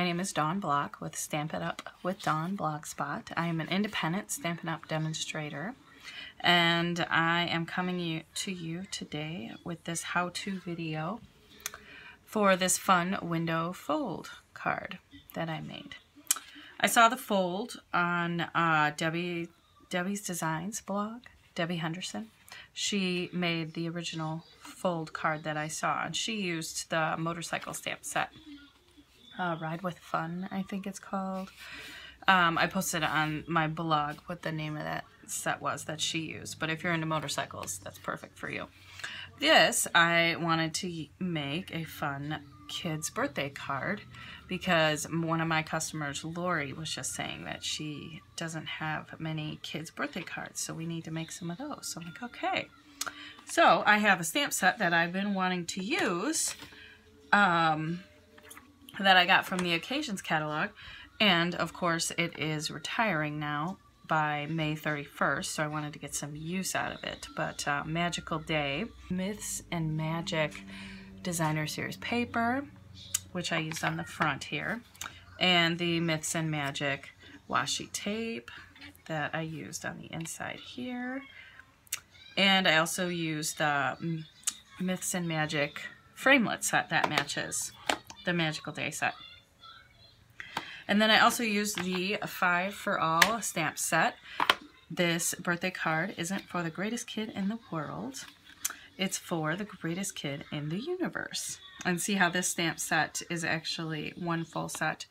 name is Dawn Block with Stampin' Up! With Dawn Blogspot. I am an independent Stampin' Up! Demonstrator, and I am coming to you today with this how-to video for this fun window fold card that I made. I saw the fold on Debbie's Designs blog, Debbie Henderson. She made the original fold card that I saw, and she used the motorcycle stamp set. Ride with Fun, I think it's called. I posted on my blog what the name of that set was that she used, but if you're into motorcycles, that's perfect for you. This, I wanted to make a fun kid's birthday card because one of my customers, Lori, was just saying that she doesn't have many kids' birthday cards, so we need to make some of those. So I'm like, okay. So I have a stamp set that I've been wanting to use, that I got from the Occasions catalog, and of course it is retiring now by May 31st, so I wanted to get some use out of it. But Magical Day Myths and Magic Designer Series paper, which I used on the front here, and the Myths and Magic washi tape that I used on the inside here, and I also used the Myths and Magic framelit set that matches the Magical Day set. And then I also used the 5 for All stamp set. This birthday card isn't for the greatest kid in the world. It's for the greatest kid in the universe. And see how this stamp set is actually one full set,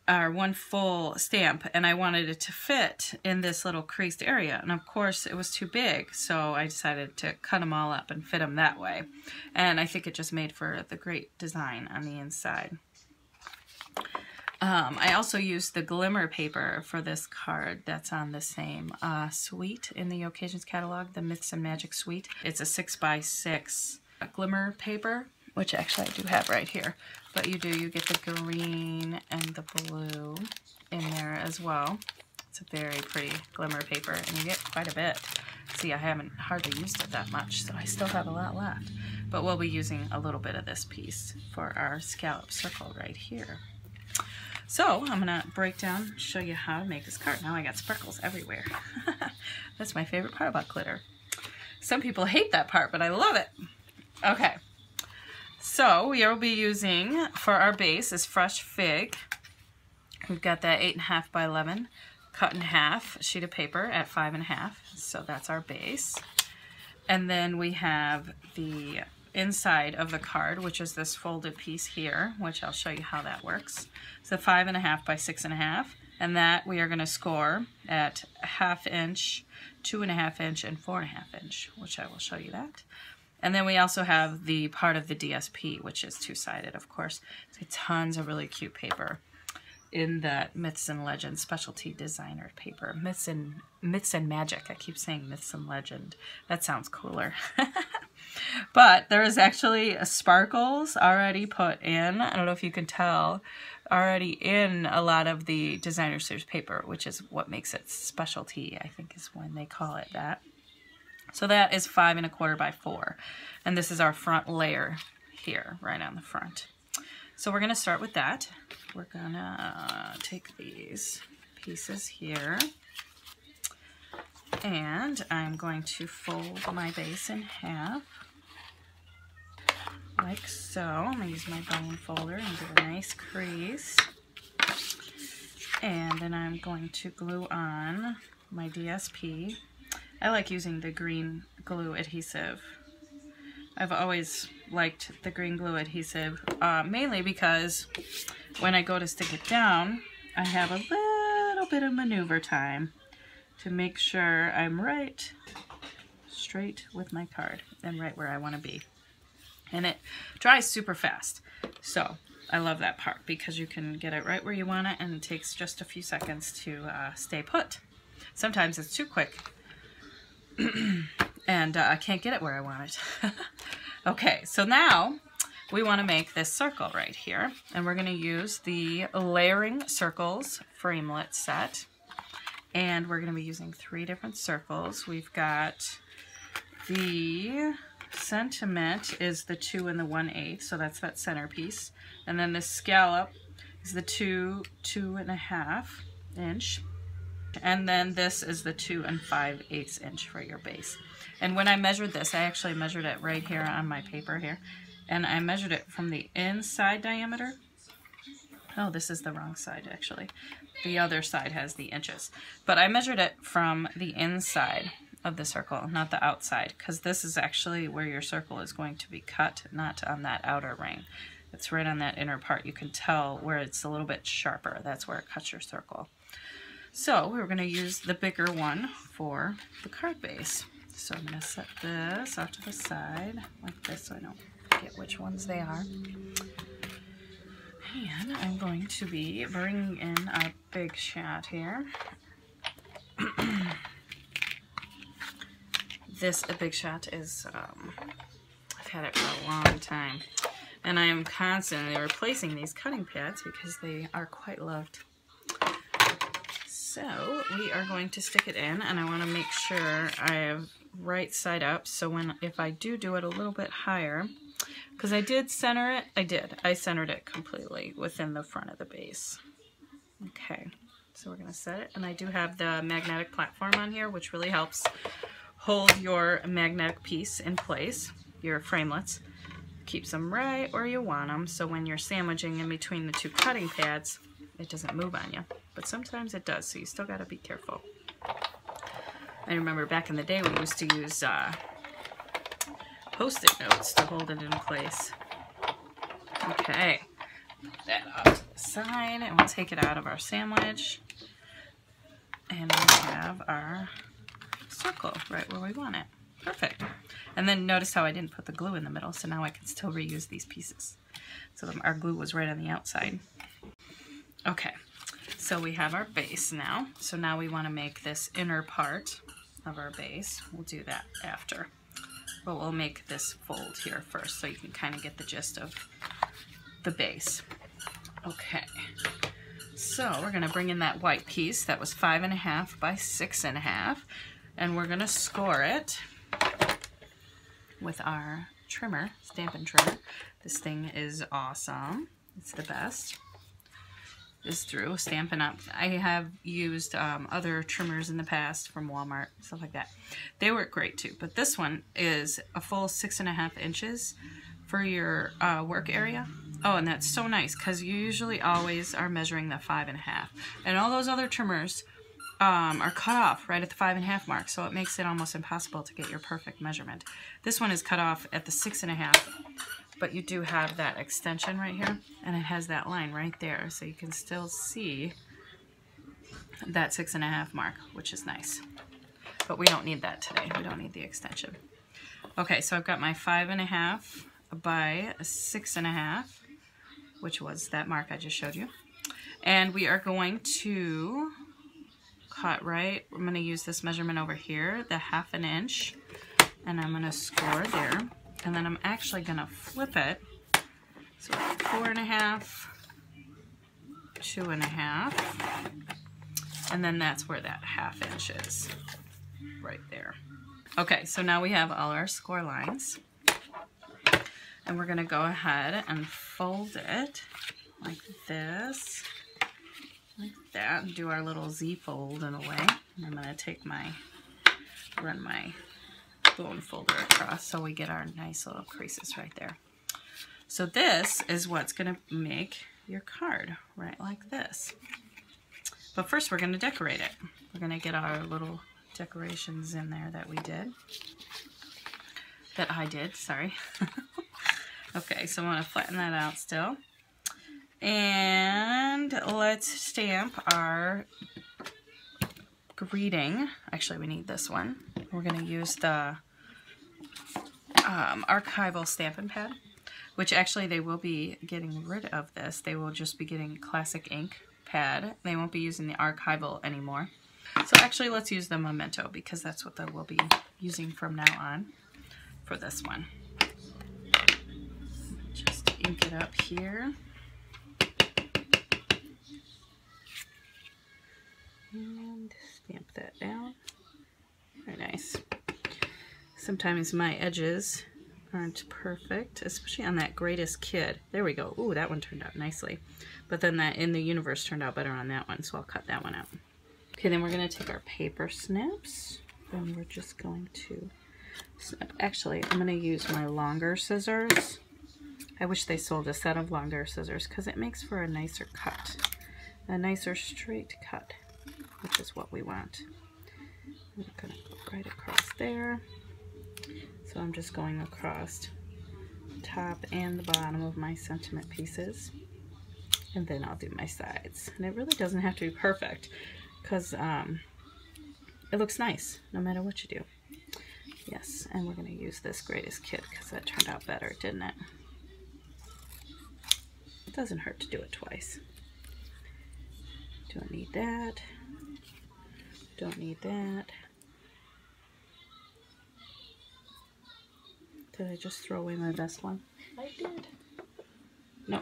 or one full stamp, and I wanted it to fit in this little creased area, and of course it was too big, so I decided to cut them all up and fit them that way, and I think it just made for the great design on the inside. I also used the Glimmer Paper for this card that's on the same suite in the Occasions catalog, the Myths and Magic suite. It's a 6x6 Glimmer Paper, which actually I do have right here, but you get the green and the blue in there as well. It's a very pretty glimmer paper, and you get quite a bit. See, I haven't hardly used it that much, so I still have a lot left. But we'll be using a little bit of this piece for our scallop circle right here. So I'm gonna break down, show you how to make this card. Now I got sparkles everywhere. That's my favorite part about glitter. Some people hate that part, but I love it. Okay. So we will be using, for our base, is fresh fig. We've got that 8.5 by 11 cut in half sheet of paper at 5.5, so that's our base. And then we have the inside of the card, which is this folded piece here, which I'll show you how that works. So 5.5 by 6.5, and that we are going to score at 1/2 inch, 2.5 inch, and 4.5 inch, which I will show you that. And then we also have the part of the DSP, which is two-sided, of course. So tons of really cute paper in that Myths and Legend specialty designer paper. Myths and Magic. I keep saying Myths and Legend. That sounds cooler. But there is actually sparkles already put in. I don't know if you can tell. Already in a lot of the designer series paper, which is what makes it specialty, I think is when they call it that. So that is 5.25 by 4, and this is our front layer here, right on the front. So we're gonna start with that. We're gonna take these pieces here, and I'm going to fold my base in half, like so. I'm gonna use my bone folder and do a nice crease, and then I'm going to glue on my DSP. I like using the green glue adhesive. I've always liked the green glue adhesive, mainly because when I go to stick it down, I have a little bit of maneuver time to make sure I'm right straight with my card and right where I want to be. And it dries super fast, so I love that part because you can get it right where you want it, and it takes just a few seconds to stay put. Sometimes it's too quick and I can't get it where I want it. Okay, so now we want to make this circle right here, and we're going to use the Layering Circles framelit set, and we're going to be using 3 different circles. We've got the Sentiment is the 2 and the 1/8, so that's that centerpiece, and then the scallop is the 2.5 inch. And then this is the 2 5/8 inch for your base. And when I measured this, I actually measured it right here on my paper here. And I measured it from the inside diameter. Oh, this is the wrong side actually. The other side has the inches. But I measured it from the inside of the circle, not the outside, because this is actually where your circle is going to be cut, not on that outer ring. It's right on that inner part. You can tell where it's a little bit sharper. That's where it cuts your circle. So we're going to use the bigger one for the card base. So I'm going to set this off to the side like this so I don't forget which ones they are. And I'm going to be bringing in our big shot here. This big shot is, I've had it for a long time. And I am constantly replacing these cutting pads because they are quite loved. So we are going to stick it in, and I want to make sure I have right side up, so if I do it a little bit higher, because I did center it, I centered it completely within the front of the base. Okay, so we're going to set it, and I do have the magnetic platform on here, which really helps hold your magnetic piece in place, your framelets. Keeps them right where you want them, so when you're sandwiching in between the two cutting pads, it doesn't move on you. But sometimes it does, so you still got to be careful. I remember back in the day we used to use Post-it notes to hold it in place. Okay, put that off to the side, and we'll take it out of our sandwich. And we have our circle right where we want it. Perfect. And then notice how I didn't put the glue in the middle, so now I can still reuse these pieces. So our glue was right on the outside. Okay, so we have our base now. So now we want to make this inner part of our base. We'll do that after. But we'll make this fold here first so you can kind of get the gist of the base. Okay, so we're going to bring in that white piece that was 5.5 by 6.5, and we're going to score it with our trimmer, Stampin' Trimmer. This thing is awesome. It's the best. Is through Stampin' Up. I have used other trimmers in the past from Walmart, stuff like that. They work great too, but this one is a full 6.5 inches for your work area. Oh, and that's so nice because you usually always are measuring the 5.5, and all those other trimmers are cut off right at the 5.5 mark, so it makes it almost impossible to get your perfect measurement. This one is cut off at the 6.5, but you do have that extension right here, and it has that line right there, so you can still see that 6.5 mark, which is nice. But we don't need that today. We don't need the extension. Okay, so I've got my 5.5 by 6.5, which was that mark I just showed you. And we are going to cut right, I'm going to use this measurement over here, the 1/2 inch, and I'm going to score there. And then I'm actually going to flip it. So 4.5, 2.5, and then that's where that 1/2 inch is, right there. Okay, so now we have all our score lines. And we're going to go ahead and fold it like this, like that, and do our little Z fold in a way. And I'm going to take run my bone folder across so we get our nice little creases right there. So this is what's going to make your card, right like this. But first we're going to decorate it. We're going to get our little decorations in there that we did. That I did, sorry. Okay, so I'm going to flatten that out still. And let's stamp our greeting. Actually, we need this one. We're going to use the archival Stampin' Pad, which actually they will be getting rid of this. They will just be getting classic ink pad. They won't be using the archival anymore. So actually, let's use the Memento because that's what they will be using from now on for this one. Just ink it up here. And stamp that down. Very nice. Sometimes my edges aren't perfect, especially on that Greatest Kid. There we go. Ooh, that one turned out nicely. But then that In the Universe turned out better on that one, so I'll cut that one out. Okay, then we're going to take our paper snips, and we're just going to snip. Actually, I'm going to use my longer scissors. I wish they sold a set of longer scissors because it makes for a nicer cut, a nicer straight cut, which is what we want. I'm going to go right across there. So I'm just going across top and the bottom of my sentiment pieces, and then I'll do my sides. And it really doesn't have to be perfect because it looks nice no matter what you do. Yes, and we're going to use this Greatest Kid because that turned out better, didn't it? It doesn't hurt to do it twice. Don't need that. Don't need that. Did I just throw away my best one? I did. No,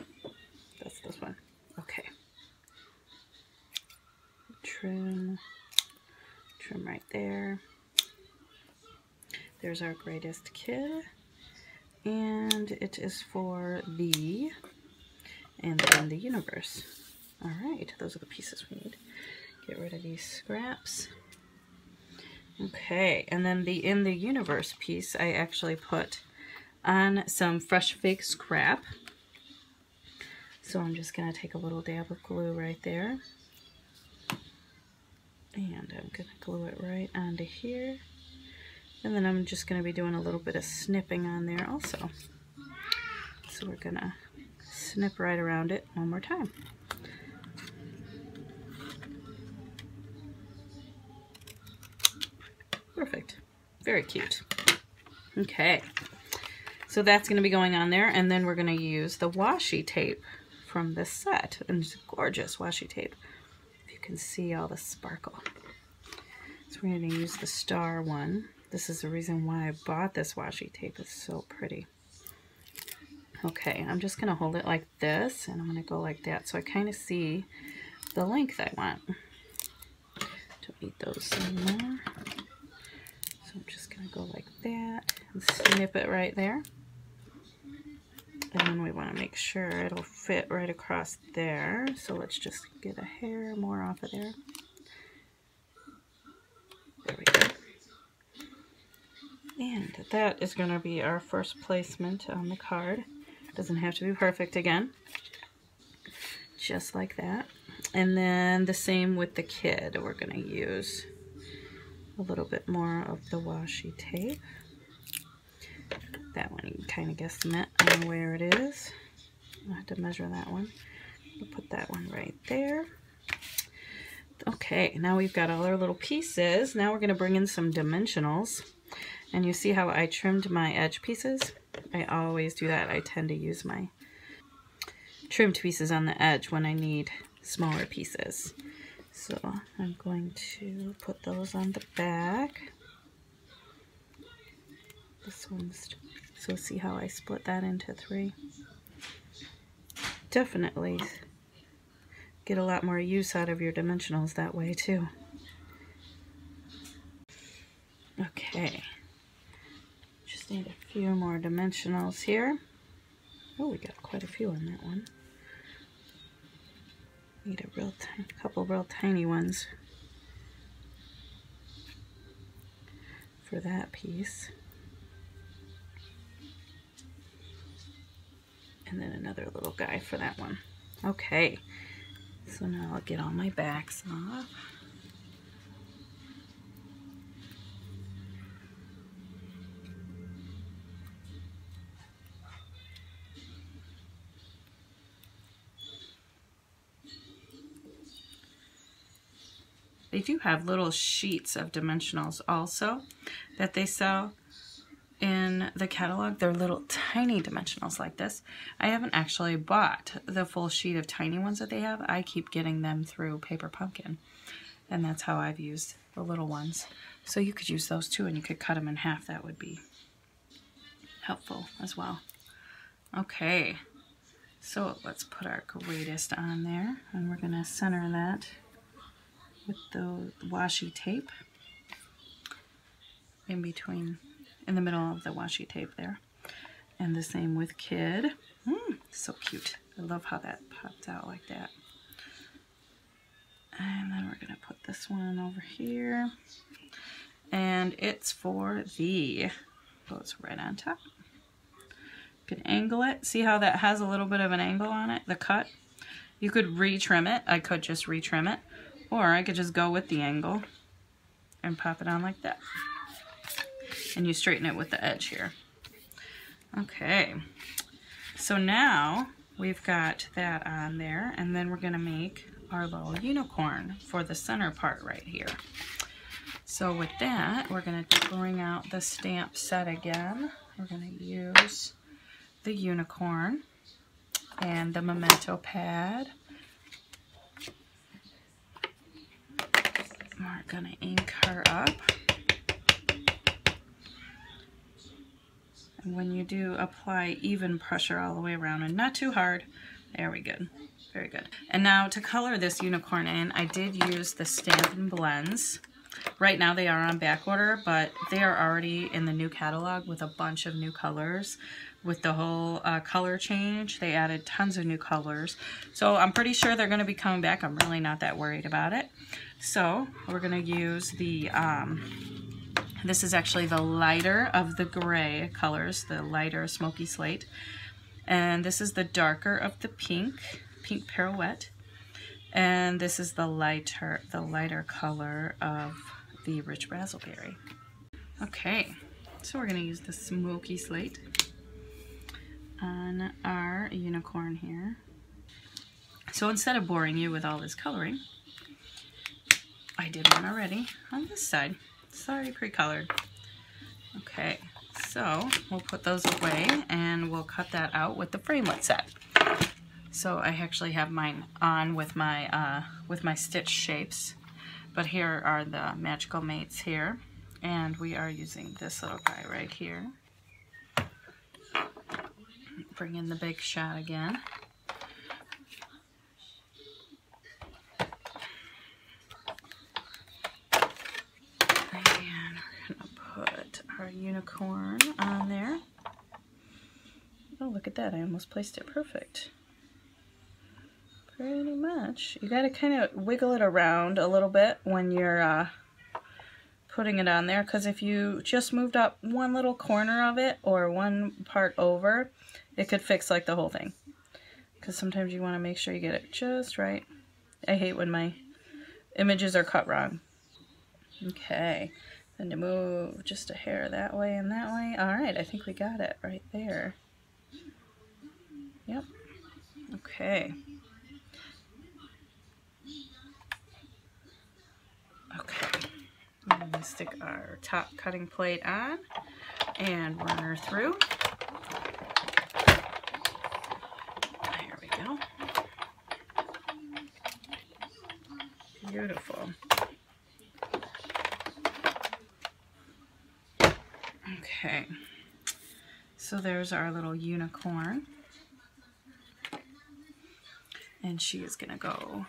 that's this one. Okay. Trim right there. There's our Greatest Kid. And it is for the and then the Universe. All right, those are the pieces we need. Get rid of these scraps. Okay, and then the In the Universe piece, I actually put on some fresh fake scrap. So I'm just going to take a little dab of glue right there. And I'm going to glue it right onto here. And then I'm just going to be doing a little bit of snipping on there also. So we're going to snip right around it one more time. Perfect. Very cute. Okay. So that's going to be going on there, and then we're going to use the washi tape from this set. And it's gorgeous washi tape. If you can see all the sparkle. So we're going to use the star one. This is the reason why I bought this washi tape. It's so pretty. Okay, I'm just going to hold it like this, and I'm going to go like that so I kind of see the length I want. Don't need those anymore. So I'm just going to go like that and snip it right there. And then we want to make sure it'll fit right across there. So let's just get a hair more off of there. There we go. And that is going to be our first placement on the card. Doesn't have to be perfect again. Just like that. And then the same with the kid. We're going to use a little bit more of the washi tape. That one you can kind of guesstimate on where it is. I'll have to measure that one. We'll put that one right there. Okay, now we've got all our little pieces. Now we're going to bring in some dimensionals. And you see how I trimmed my edge pieces? I always do that. I tend to use my trimmed pieces on the edge when I need smaller pieces. So I'm going to put those on the back. This one's, so see how I split that into 3? Definitely get a lot more use out of your dimensionals that way too. Okay. Just need a few more dimensionals here. Oh, we got quite a few on that one. Need a real tiny, couple real tiny ones for that piece. And then another little guy for that one. Okay, so now I'll get all my backs off. They do have little sheets of dimensionals also that they sell in the catalog. They're little tiny dimensionals like this. I haven't actually bought the full sheet of tiny ones that they have. I keep getting them through Paper Pumpkin, and that's how I've used the little ones. So you could use those too, and you could cut them in half. That would be helpful as well. Okay, so let's put our Greatest on there, and we're going to center that with the washi tape in between, in the middle of the washi tape there. And the same with Kid. So cute. I love how that popped out like that. And then we're going to put this one over here. And it's for the, goes right on top. You can angle it. See how that has a little bit of an angle on it, the cut? You could retrim it. I could just retrim it. Or I could just go with the angle and pop it on like that. And you straighten it with the edge here. Okay. So now we've got that on there, and then we're going to make our little unicorn for the center part right here. So with that, we're going to bring out the stamp set again. We're going to use the unicorn and the memento pad. We're going to ink her up. And when you do, apply even pressure all the way around and not too hard. There we go. Very good. And now to color this unicorn in, I did use the Stampin' Blends. Right now they are on back order, but they are already in the new catalog with a bunch of new colors. With the whole color change, they added tons of new colors. So I'm pretty sure they're going to be coming back. I'm really not that worried about it. So we're going to use the, this is actually the lighter of the gray colors, the lighter smoky slate. And this is the darker of the pink pirouette. And this is the lighter color of the rich razzleberry. Okay, so we're going to use the smoky slate on our unicorn here. So instead of boring you with all this coloring, I did one already on this side. It's already pre-colored. Okay, so we'll put those away and we'll cut that out with the framelit set. So I actually have mine on with my stitch shapes, but here are the magical mates here, and we are using this little guy right here. Bring in the big shot again. And we're gonna put our unicorn on there. Oh, look at that, I almost placed it perfect. Pretty much. You got to kind of wiggle it around a little bit when you're putting it on there, because if you just moved up one little corner of it or one part over, it could fix like the whole thing. Because sometimes you want to make sure you get it just right. I hate when my images are cut wrong. Okay, then to move just a hair that way and that way. Alright, I think we got it right there. Yep. Okay. Okay, I'm going to stick our top cutting plate on and run her through. There we go. Beautiful. Okay, so there's our little unicorn. And she is going to go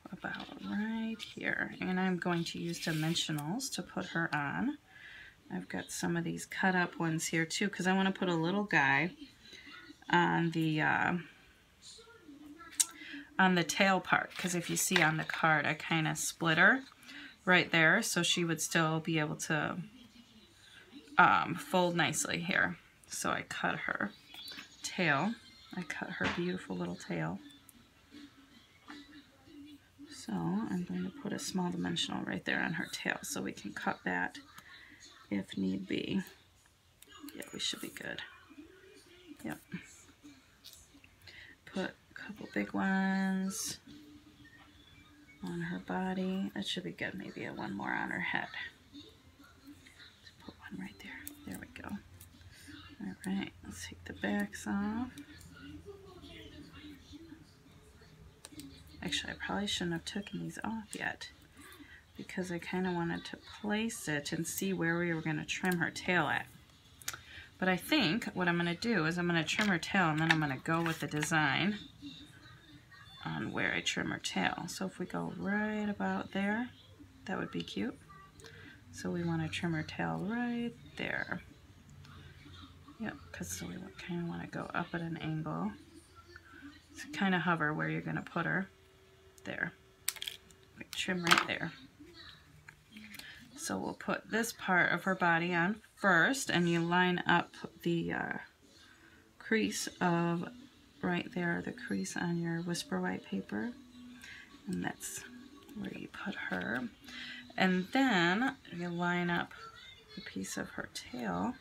about right here, and I'm going to use dimensionals to put her on. I've got some of these cut up ones here too, because I want to put a little guy on the tail part, because if you see on the card I kind of split her right there, so she would still be able to fold nicely here. So I cut her tail, I cut her beautiful little tail. So I'm going to put a small dimensional right there on her tail so we can cut that if need be. Yeah, we should be good. Yep. Put a couple big ones on her body. That should be good. Maybe one more on her head. Let's put one right there. There we go. Alright, let's take the backs off. Actually, I probably shouldn't have taken these off yet, because I kind of wanted to place it and see where we were going to trim her tail at. But I think what I'm going to do is I'm going to trim her tail, and then I'm going to go with the design on where I trim her tail. So if we go right about there, that would be cute. So we want to trim her tail right there. Yep, because so we kind of want to go up at an angle. So kind of hover where you're going to put her. There. Trim right there. So we'll put this part of her body on first, and you line up the crease of right there, the crease on your Whisper White paper, and that's where you put her. And then you line up a piece of her tail.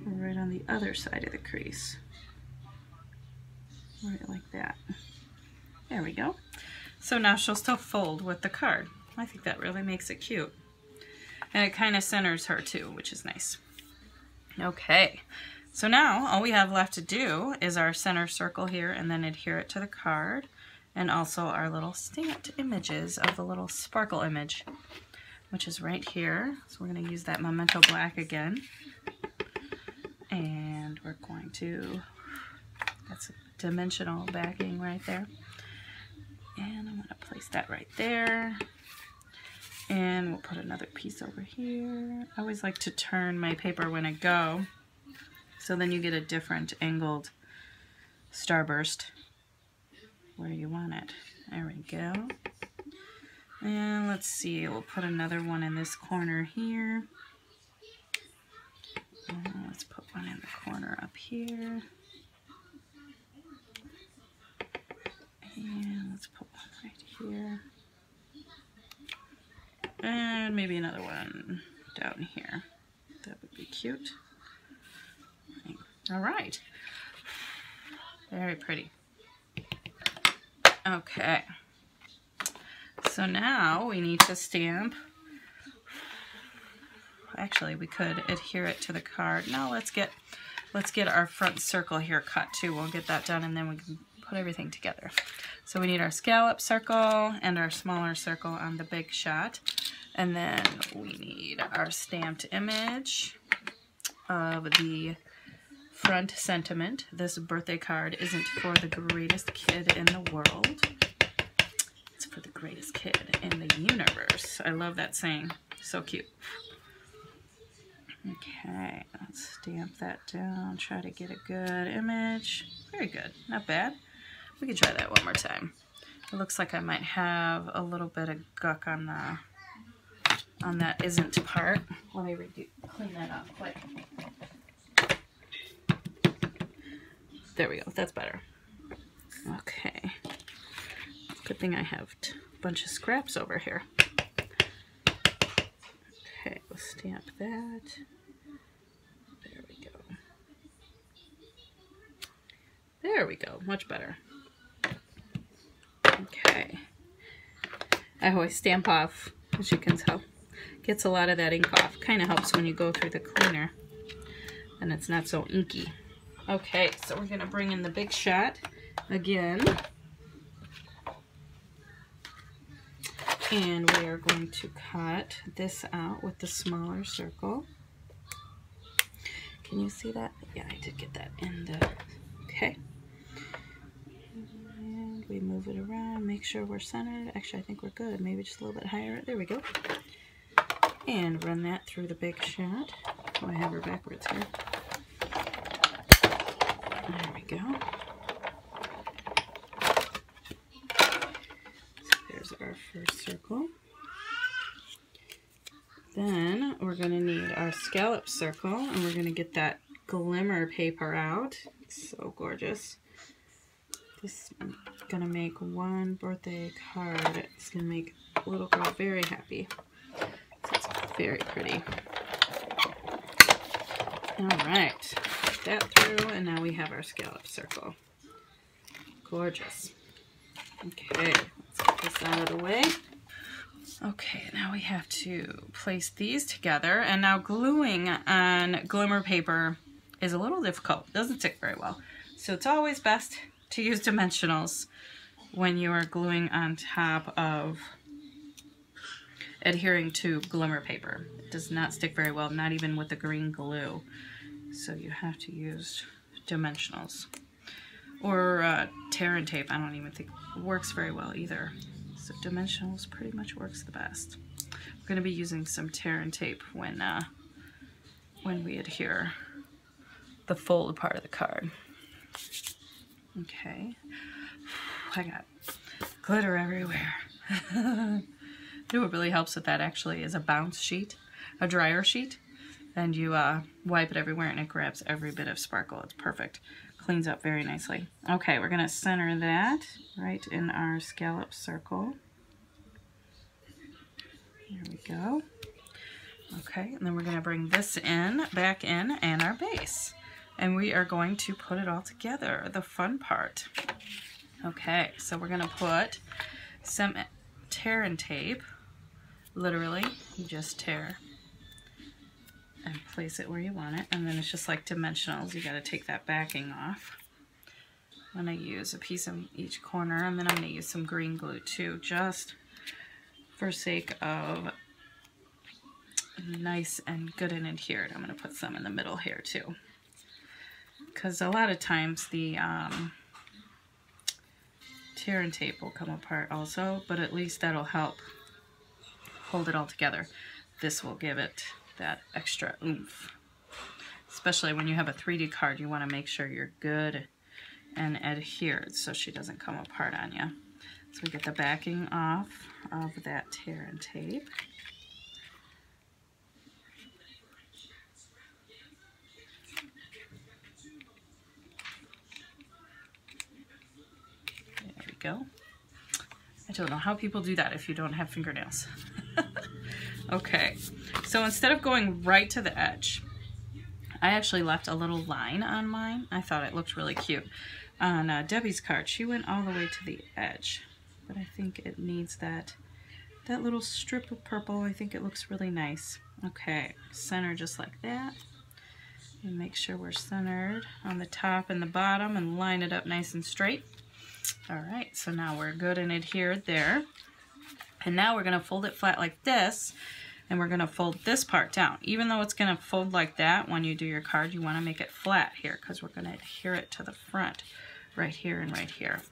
Right on the other side of the crease. Right like that. There we go. So now she'll still fold with the card. I think that really makes it cute. And it kind of centers her too, which is nice. Okay, so now all we have left to do is our center circle here and then adhere it to the card, and also our little stamped images of the little sparkle image, which is right here. So we're going to use that Memento Black again. And we're going to, that's a dimensional backing right there. And I'm going to place that right there. And we'll put another piece over here. I always like to turn my paper when I go, so then you get a different angled starburst where you want it. There we go. And let's see, we'll put another one in this corner here. And let's put one in the corner up here. And let's put one right here. And maybe another one down here. That would be cute. All right. Very pretty. Okay. So now we need to stamp. Actually, we could adhere it to the card. No, let's get our front circle here cut too. We'll get that done and then we can put everything together. So we need our scallop circle and our smaller circle on the big shot. And then we need our stamped image of the front sentiment. This birthday card isn't for the greatest kid in the world. It's for the greatest kid in the universe. I love that saying. So cute. Okay, let's stamp that down. Try to get a good image. Very good. Not bad. We can try that one more time. It looks like I might have a little bit of guck on that isn't part. Let me clean that up quick. There we go. That's better. Okay. Good thing I have a bunch of scraps over here. Okay, we'll stamp that. There we go. There we go. Much better. Okay. I always stamp off, as you can tell. Gets a lot of that ink off. Kind of helps when you go through the cleaner. And it's not so inky. Okay, so we're going to bring in the big shot again. And we are going to cut this out with the smaller circle. Can you see that? Yeah, I did get that in the... Okay. And we move it around, make sure we're centered. Actually, I think we're good. Maybe just a little bit higher. There we go. And run that through the big shot. Oh, I have her backwards here. There we go. So there's our first circle. Then we're going to need our scallop circle, and we're going to get that glimmer paper out. It's so gorgeous. This is going to make one birthday card. It's going to make a little girl very happy. So it's very pretty. Alright, put that through, and now we have our scallop circle. Gorgeous. Okay, let's get this out of the way. Okay, now we have to place these together, and now gluing on glimmer paper is a little difficult. It doesn't stick very well. So it's always best to use dimensionals when you are gluing on top of adhering to glimmer paper. It does not stick very well, not even with the green glue. So you have to use dimensionals. Or tear and tape, I don't even think it works very well either. So dimensionals pretty much works the best. I'm going to be using some tear and tape when we adhere the fold part of the card. Okay, I got glitter everywhere. You know what really helps with that actually is a bounce sheet, a dryer sheet, and you wipe it everywhere and it grabs every bit of sparkle. It's perfect. Cleans up very nicely. Okay, we're going to center that right in our scallop circle. Here we go. Okay, and then we're going to bring this back in, and our base. And we are going to put it all together, the fun part. Okay, so we're going to put some tear and tape. Literally, you just tear and place it where you want it, and then it's just like dimensionals. You got to take that backing off. I'm going to use a piece of each corner, and then I'm going to use some green glue too, just for sake of nice and good and adhered. I'm going to put some in the middle here too, because a lot of times the tear and tape will come apart also, but at least that'll help hold it all together. This will give it that extra oomph. Especially when you have a 3D card, you want to make sure you're good and adhered so she doesn't come apart on you. So we get the backing off of that tear and tape. There we go. I don't know how people do that if you don't have fingernails. Okay, so instead of going right to the edge, I actually left a little line on mine. I thought it looked really cute. On Debbie's card, she went all the way to the edge, but I think it needs that little strip of purple. I think it looks really nice. Okay, center just like that. And make sure we're centered on the top and the bottom and line it up nice and straight. All right, so now we're good and adhered there. And now we're going to fold it flat like this, and we're going to fold this part down. Even though it's going to fold like that when you do your card, you want to make it flat here because we're going to adhere it to the front right here and right here.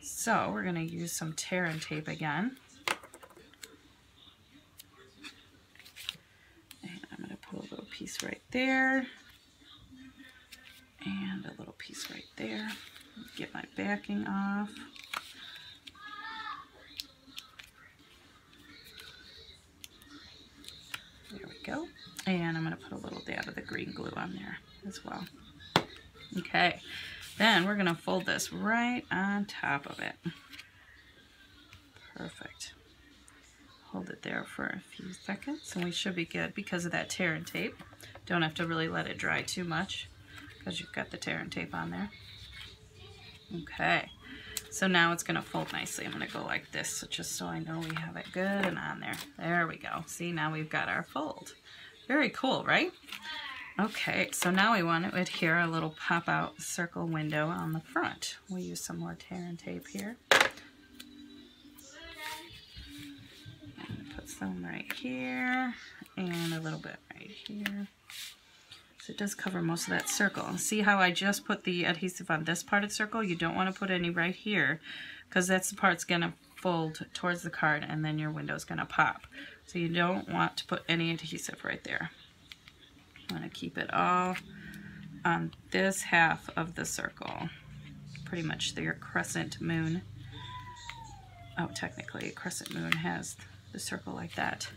So we're going to use some tear and tape again. And I'm going to put a little piece right there and a little piece right there. Get my backing off. There we go. And I'm going to put a little dab of the green glue on there as well. Okay, then we're going to fold this right on top of it. Perfect. Hold it there for a few seconds and we should be good because of that tear and tape. Don't have to really let it dry too much because you've got the tear and tape on there. Okay, so now it's going to fold nicely. I'm going to go like this just so I know we have it good and on there. There we go. See, now we've got our fold. Very cool, right? Okay, so now we want to adhere a little pop-out circle window on the front. We'll use some more tear and tape here. I'm going to put some right here and a little bit right here. So it does cover most of that circle. See how I just put the adhesive on this part of the circle? You don't want to put any right here because that's the part that's going to fold towards the card and then your window's going to pop. So you don't want to put any adhesive right there. I'm going to keep it all on this half of the circle. Pretty much your crescent moon. Oh, technically a crescent moon has the circle like that.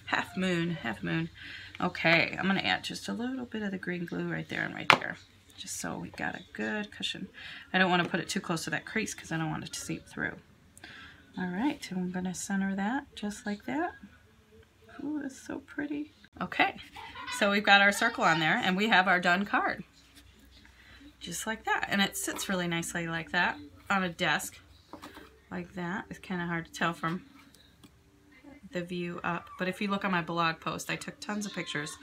Half moon, half moon. Okay, I'm going to add just a little bit of the green glue right there and right there, just so we got a good cushion. I don't want to put it too close to that crease because I don't want it to seep through. All right, so I'm going to center that just like that. Ooh, that's so pretty. Okay, so we've got our circle on there and we have our done card. Just like that, and it sits really nicely like that on a desk like that. It's kind of hard to tell from the view up, but if you look on my blog post, I took tons of pictures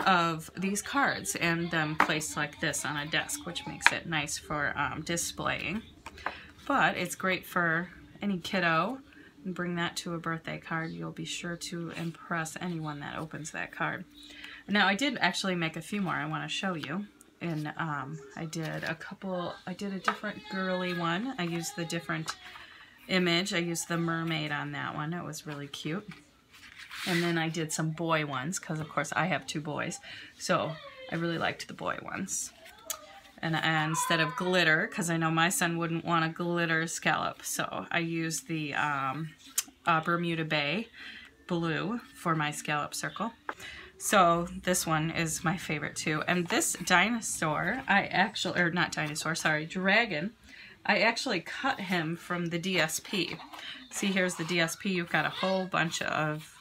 of these cards and them placed like this on a desk, which makes it nice for displaying. But it's great for any kiddo, and bring that to a birthday card. You'll be sure to impress anyone that opens that card. Now I did actually make a few more I want to show you, and I did a different girly one. I used the different image. I used the mermaid on that one. It was really cute. And then I did some boy ones because of course I have 2 boys. So I really liked the boy ones. And instead of glitter, because I know my son wouldn't want a glitter scallop, so I used the Bermuda Bay blue for my scallop circle. So this one is my favorite too. And this dinosaur, dragon, I actually cut him from the DSP. See, here's the DSP. You've got a whole bunch of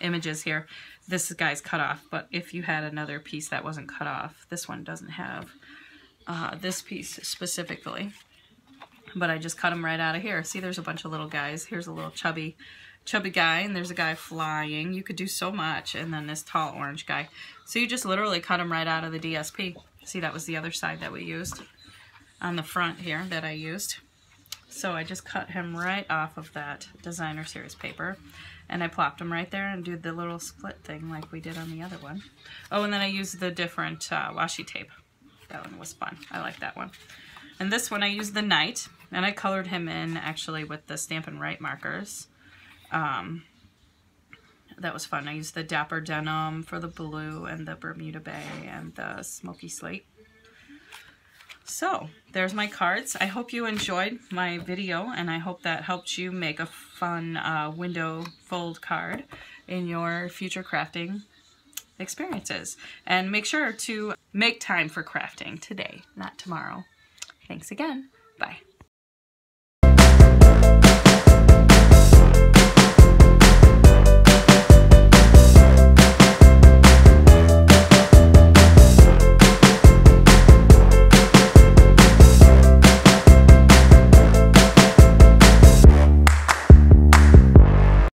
images here. This guy's cut off, but if you had another piece that wasn't cut off, this one doesn't have this piece specifically. But I just cut them right out of here. See, there's a bunch of little guys. Here's a little chubby guy, and there's a guy flying. You could do so much. And then this tall orange guy. So you just literally cut them right out of the DSP. See, that was the other side that we used on the front here that I used. So I just cut him right off of that designer series paper, and I plopped him right there and did the little split thing like we did on the other one. Oh, and then I used the different washi tape. That one was fun. I like that one. And this one I used the knight, and I colored him in actually with the Stampin' Write markers. That was fun. I used the Dapper Denim for the blue and the Bermuda Bay and the Smoky Slate. So there's my cards. I hope you enjoyed my video, and I hope that helped you make a fun window fold card in your future crafting experiences. And make sure to make time for crafting today, not tomorrow. Thanks again. Bye.